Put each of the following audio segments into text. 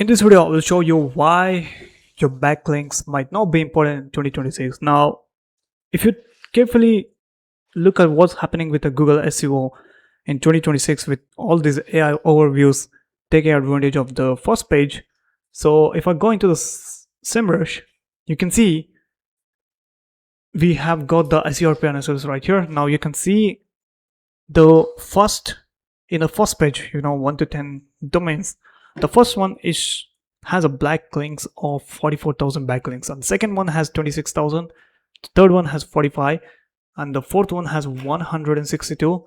In this video, I will show you why your backlinks might not be important in 2026. Now, if you carefully look at what's happening with the Google SEO in 2026 with all these AI overviews taking advantage of the first page. So if I go into the SEMrush, you can see we have got the SEO analysis right here. Now you can see the first page, 1 to 10 domains. The first one has a backlinks of 44,000 backlinks, and the second one has 26,000. The third one has 45, and the fourth one has 162.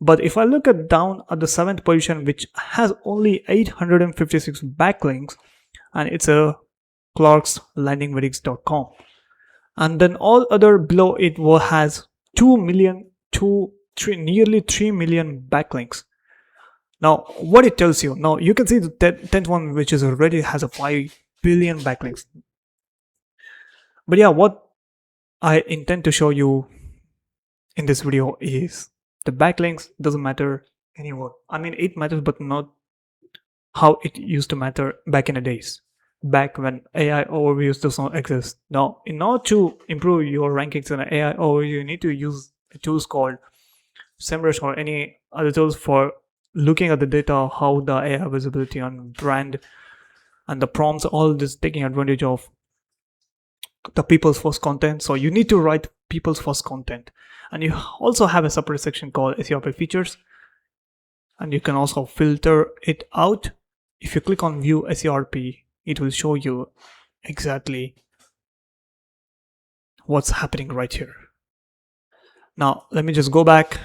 But if I look down at the seventh position, which has only 856 backlinks, and it's a clarkslandingmedics.com, and then all other below it has 2 million to nearly 3 million backlinks. Now, what it tells you, now you can see the 10th one, which is already has a 5 billion backlinks. But yeah, what I intend to show you in this video is the backlinks doesn't matter anymore. I mean, it matters, but not how it used to matter back in the days, back when AI overviews does not exist. Now, in order to improve your rankings in an AI overview, you need to use tools called SEMrush or any other tools for looking at the data, how the AI visibility and brand and the prompts, all this taking advantage of the people's first content. So you need to write people's first content, and you also have a separate section called SEO features, and you can also filter it out. If you click on view SEO, it will show you exactly what's happening right here. Now let me just go back.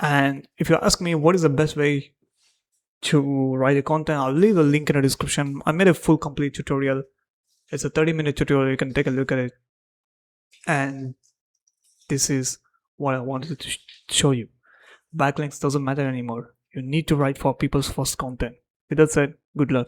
And if you ask me what is the best way to write a content, I'll leave a link in the description. I made a full complete tutorial. It's a 30-minute tutorial. You can take a look at it. And this is what I wanted to show you. Backlinks doesn't matter anymore. You need to write for people's first content. With that said, good luck.